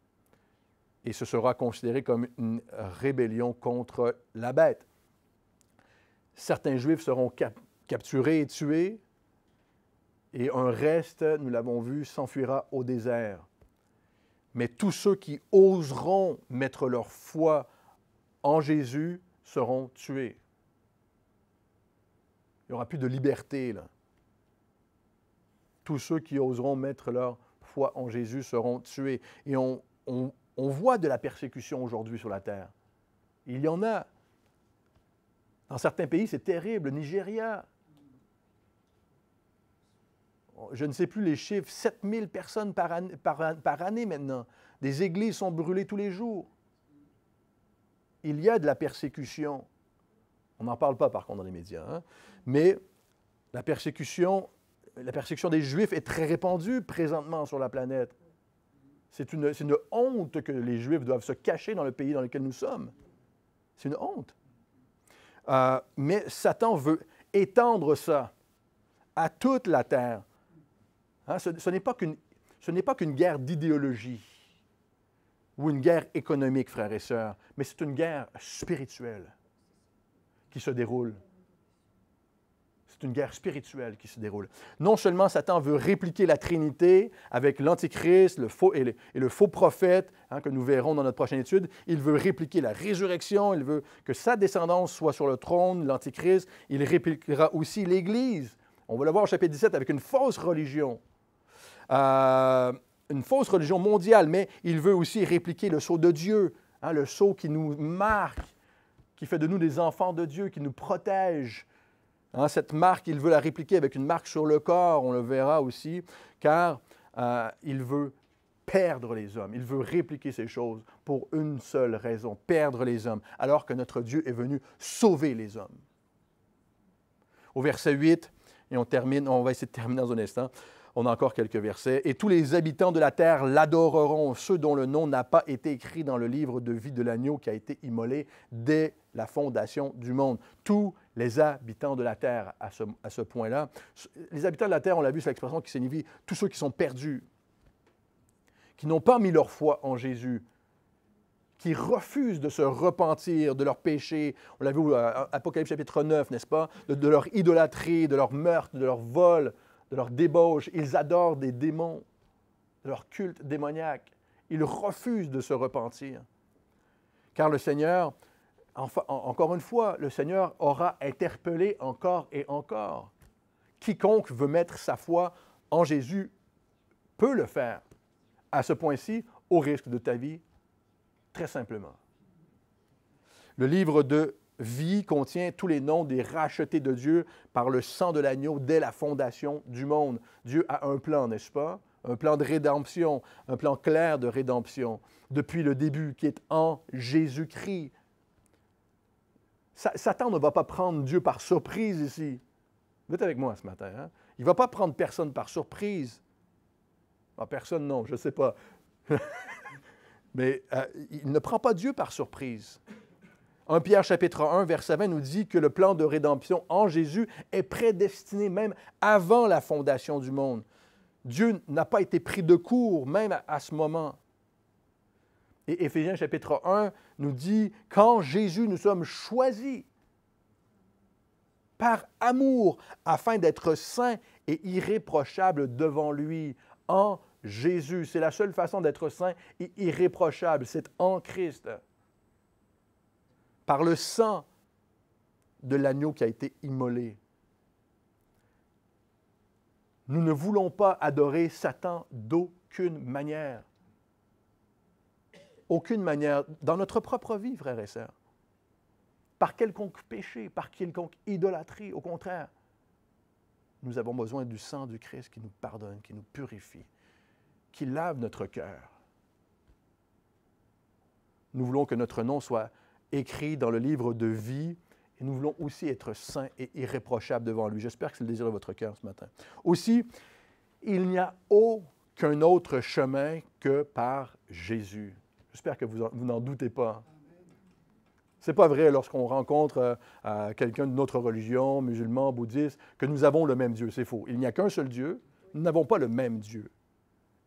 Et ce sera considéré comme une rébellion contre la bête. Certains Juifs seront capturés et tués, et un reste, nous l'avons vu, s'enfuira au désert. Mais tous ceux qui oseront mettre leur foi en Jésus seront tués. Il n'y aura plus de liberté, là. Tous ceux qui oseront mettre leur foi en Jésus seront tués. Et on voit de la persécution aujourd'hui sur la terre. Il y en a. Dans certains pays, c'est terrible. Nigeria. Je ne sais plus les chiffres. 7000 personnes par année maintenant. Des églises sont brûlées tous les jours. Il y a de la persécution. On n'en parle pas, par contre, dans les médias. Hein? Mais La persécution des Juifs est très répandue présentement sur la planète. C'est une honte que les Juifs doivent se cacher dans le pays dans lequel nous sommes. C'est une honte. Mais Satan veut étendre ça à toute la terre. Hein, ce n'est pas qu'une guerre d'idéologie ou une guerre économique, frères et sœurs, mais c'est une guerre spirituelle qui se déroule. C'est une guerre spirituelle qui se déroule. Non seulement Satan veut répliquer la Trinité avec l'Antichrist le faux prophète, hein, que nous verrons dans notre prochaine étude, il veut répliquer la résurrection, il veut que sa descendance soit sur le trône, l'Antichrist, il répliquera aussi l'Église. On va le voir au chapitre 17 avec une fausse religion. Une fausse religion mondiale, mais il veut aussi répliquer le sceau de Dieu, hein, le sceau qui nous marque, qui fait de nous des enfants de Dieu, qui nous protège. Hein, cette marque, il veut la répliquer avec une marque sur le corps, on le verra aussi, car il veut perdre les hommes. Il veut répliquer ces choses pour une seule raison, perdre les hommes, alors que notre Dieu est venu sauver les hommes. Au verset 8, et on va essayer de terminer dans un instant, on a encore quelques versets. « Et tous les habitants de la terre l'adoreront, ceux dont le nom n'a pas été écrit dans le livre de vie de l'agneau qui a été immolé dès la fondation du monde. » Tous les habitants de la terre, à ce point-là. Les habitants de la terre, on l'a vu, c'est l'expression qui signifie tous ceux qui sont perdus, qui n'ont pas mis leur foi en Jésus, qui refusent de se repentir de leurs péchés. On l'a vu à Apocalypse chapitre 9, n'est-ce pas? De leur idolâtrie, de leur meurtre, de leur vol, de leur débauche. Ils adorent des démons, de leur culte démoniaque. Ils refusent de se repentir. Car le Seigneur, encore une fois, le Seigneur aura interpellé encore et encore. Quiconque veut mettre sa foi en Jésus peut le faire. À ce point-ci, au risque de ta vie, très simplement. Le livre de vie contient tous les noms des rachetés de Dieu par le sang de l'agneau dès la fondation du monde. Dieu a un plan, n'est-ce pas? Un plan de rédemption, un plan clair de rédemption depuis le début qui est en Jésus-Christ. Satan ne va pas prendre Dieu par surprise ici. Vous êtes avec moi ce matin, hein? Il ne va pas prendre personne par surprise. Ah, personne, non, je ne sais pas. Mais il ne prend pas Dieu par surprise. 1 Pierre chapitre 1, verset 20 nous dit que le plan de rédemption en Jésus est prédestiné même avant la fondation du monde. Dieu n'a pas été pris de court même à ce moment. Et Éphésiens chapitre 1 nous dit qu'en Jésus nous sommes choisis par amour afin d'être saints et irréprochables devant lui. En Jésus, c'est la seule façon d'être saint et irréprochable, c'est en Christ. Par le sang de l'agneau qui a été immolé. Nous ne voulons pas adorer Satan d'aucune manière. Aucune manière, dans notre propre vie, frères et sœurs. Par quelconque péché, par quelconque idolâtrie, au contraire. Nous avons besoin du sang du Christ qui nous pardonne, qui nous purifie, qui lave notre cœur. Nous voulons que notre nom soit écrit dans le livre de vie et nous voulons aussi être saints et irréprochables devant lui. J'espère que c'est le désir de votre cœur ce matin. Aussi, il n'y a aucun autre chemin que par Jésus. J'espère que vous n'en doutez pas. Ce n'est pas vrai lorsqu'on rencontre quelqu'un d'une autre religion, musulman, bouddhiste, que nous avons le même Dieu. C'est faux. Il n'y a qu'un seul Dieu. Nous n'avons pas le même Dieu.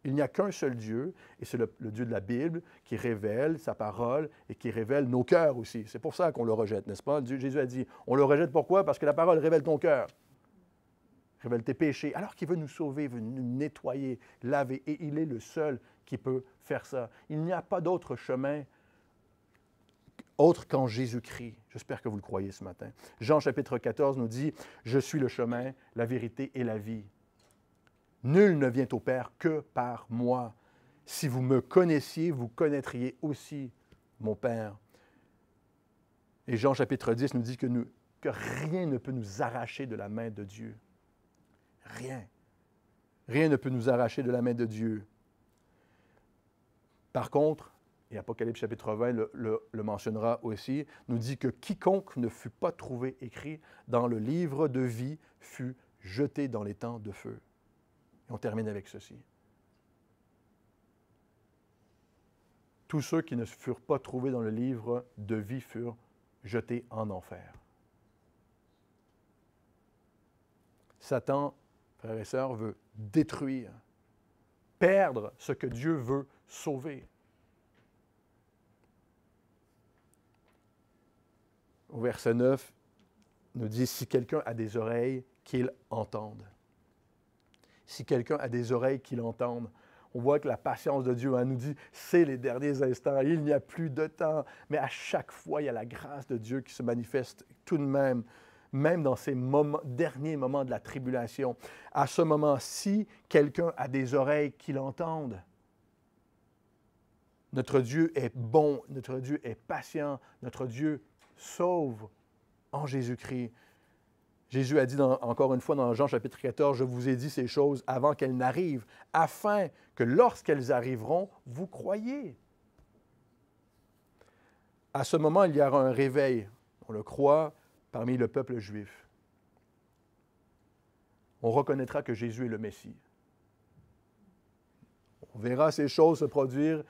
Il n'y a qu'un seul Dieu, et c'est le Dieu de la Bible qui révèle sa parole et qui révèle nos cœurs aussi. C'est pour ça qu'on le rejette, n'est-ce pas? Jésus a dit, on le rejette pourquoi? Parce que la parole révèle ton cœur, révèle tes péchés, alors qu'il veut nous sauver, veut nous nettoyer, laver, et il est le seul qui peut faire ça. Il n'y a pas d'autre chemin autre qu'en Jésus-Christ. J'espère que vous le croyez ce matin. Jean chapitre 14 nous dit, « Je suis le chemin, la vérité et la vie. Nul ne vient au Père que par moi. Si vous me connaissiez, vous connaîtriez aussi mon Père. » Et Jean chapitre 10 nous dit que rien ne peut nous arracher de la main de Dieu. Rien. Rien ne peut nous arracher de la main de Dieu. Par contre, et Apocalypse chapitre 20 le mentionnera aussi, nous dit que quiconque ne fut pas trouvé écrit dans le livre de vie fut jetés dans les temps de feu. Et on termine avec ceci. Tous ceux qui ne furent pas trouvés dans le livre de vie furent jetés en enfer. Satan, frères et sœurs, veut détruire, perdre ce que Dieu veut sauver. Au verset 9, nous dit, si quelqu'un a des oreilles, qu'il entende. Si quelqu'un a des oreilles, qu'il entende. On voit que la patience de Dieu, nous dit, c'est les derniers instants, il n'y a plus de temps. Mais à chaque fois, il y a la grâce de Dieu qui se manifeste tout de même dans ces derniers moments de la tribulation. À ce moment-ci, quelqu'un a des oreilles qui l'entendent. Notre Dieu est bon, notre Dieu est patient, notre Dieu sauve en Jésus-Christ. Jésus a dit encore une fois dans Jean chapitre 14, « Je vous ai dit ces choses avant qu'elles n'arrivent, afin que lorsqu'elles arriveront, vous croyiez. » À ce moment, il y aura un réveil, on le croit, parmi le peuple juif. On reconnaîtra que Jésus est le Messie. On verra ces choses se produire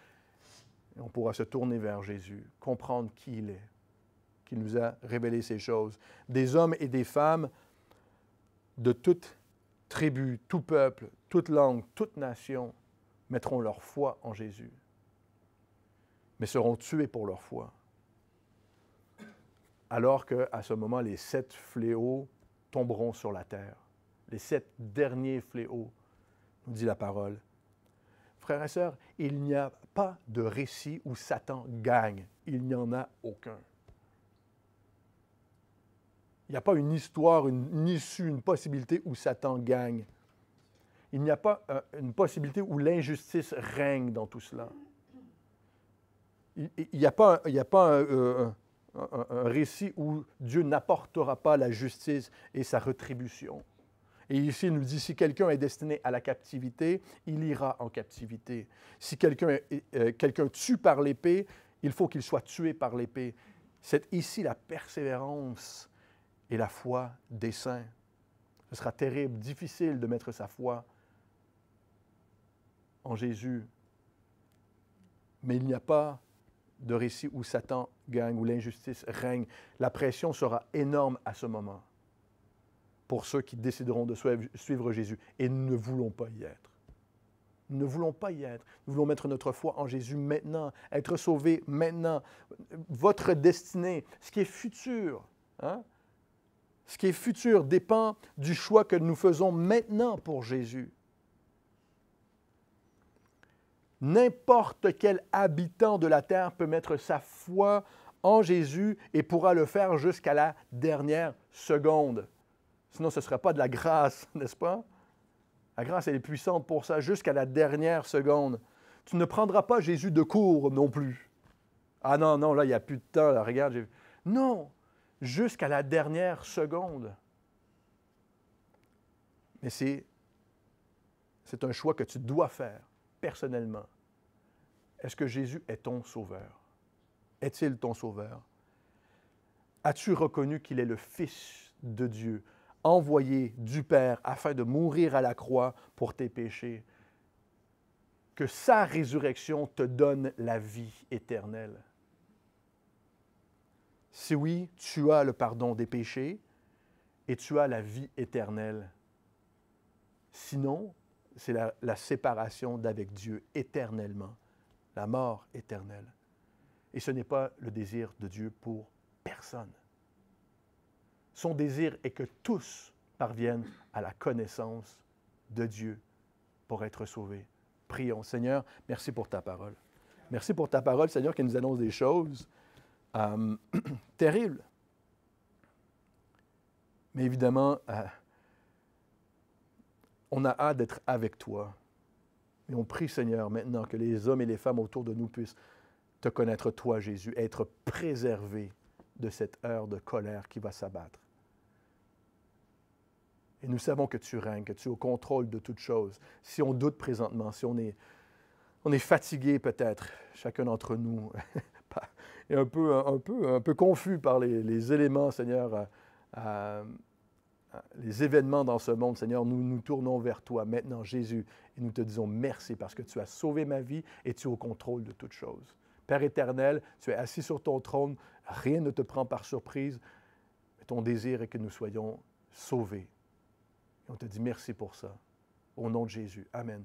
et on pourra se tourner vers Jésus, comprendre qui il est, qu'il nous a révélé ces choses. Des hommes et des femmes de toute tribu, tout peuple, toute langue, toute nation mettront leur foi en Jésus, mais seront tués pour leur foi. Alors qu'à ce moment, les 7 fléaux tomberont sur la terre. Les 7 derniers fléaux, nous dit la parole. Frères et sœurs, il n'y a pas de récit où Satan gagne. Il n'y en a aucun. Il n'y a pas une histoire, une issue, une possibilité où Satan gagne. Il n'y a pas une possibilité où l'injustice règne dans tout cela. Il n'y a pas un récit où Dieu n'apportera pas la justice et sa rétribution. Et ici, il nous dit, si quelqu'un est destiné à la captivité, il ira en captivité. Si quelqu'un tue par l'épée, il faut qu'il soit tué par l'épée. C'est ici la persévérance et la foi des saints. Ce sera terrible, difficile de mettre sa foi en Jésus. Mais il n'y a pas de récit où Satan gagne, où l'injustice règne. La pression sera énorme à ce moment pour ceux qui décideront de suivre Jésus. Et nous ne voulons pas y être. Nous ne voulons pas y être. Nous voulons mettre notre foi en Jésus maintenant, être sauvés maintenant. Votre destinée, ce qui est futur, ce qui est futur dépend du choix que nous faisons maintenant pour Jésus. N'importe quel habitant de la terre peut mettre sa foi en Jésus et pourra le faire jusqu'à la dernière seconde. Sinon, ce ne serait pas de la grâce, n'est-ce pas? La grâce, elle est puissante pour ça, jusqu'à la dernière seconde. Tu ne prendras pas Jésus de court non plus. Ah non, là, il n'y a plus de temps, là, regarde. Non, jusqu'à la dernière seconde. Mais c'est un choix que tu dois faire personnellement. Est-ce que Jésus est ton sauveur? Est-il ton sauveur? As-tu reconnu qu'il est le Fils de Dieu, envoyé du Père afin de mourir à la croix pour tes péchés? Que sa résurrection te donne la vie éternelle. Si oui, tu as le pardon des péchés et tu as la vie éternelle. Sinon, c'est la séparation d'avec Dieu éternellement, la mort éternelle. Et ce n'est pas le désir de Dieu pour personne. Son désir est que tous parviennent à la connaissance de Dieu pour être sauvés. Prions. Seigneur, merci pour ta parole. Merci pour ta parole, Seigneur, qui nous annonce des choses terribles. Mais évidemment, on a hâte d'être avec toi. Et on prie, Seigneur, maintenant que les hommes et les femmes autour de nous puissent te connaître, toi, Jésus, être préservés de cette heure de colère qui va s'abattre. Et nous savons que tu règnes, que tu es au contrôle de toutes choses. Si on doute présentement, si on est fatigué peut-être, chacun d'entre nous, et un peu confus par les éléments, Seigneur, à les événements dans ce monde, Seigneur, nous nous tournons vers toi maintenant, Jésus, et nous te disons merci parce que tu as sauvé ma vie et tu es au contrôle de toutes choses. Père éternel, tu es assis sur ton trône, rien ne te prend par surprise, mais ton désir est que nous soyons sauvés. Et on te dit merci pour ça. Au nom de Jésus. Amen.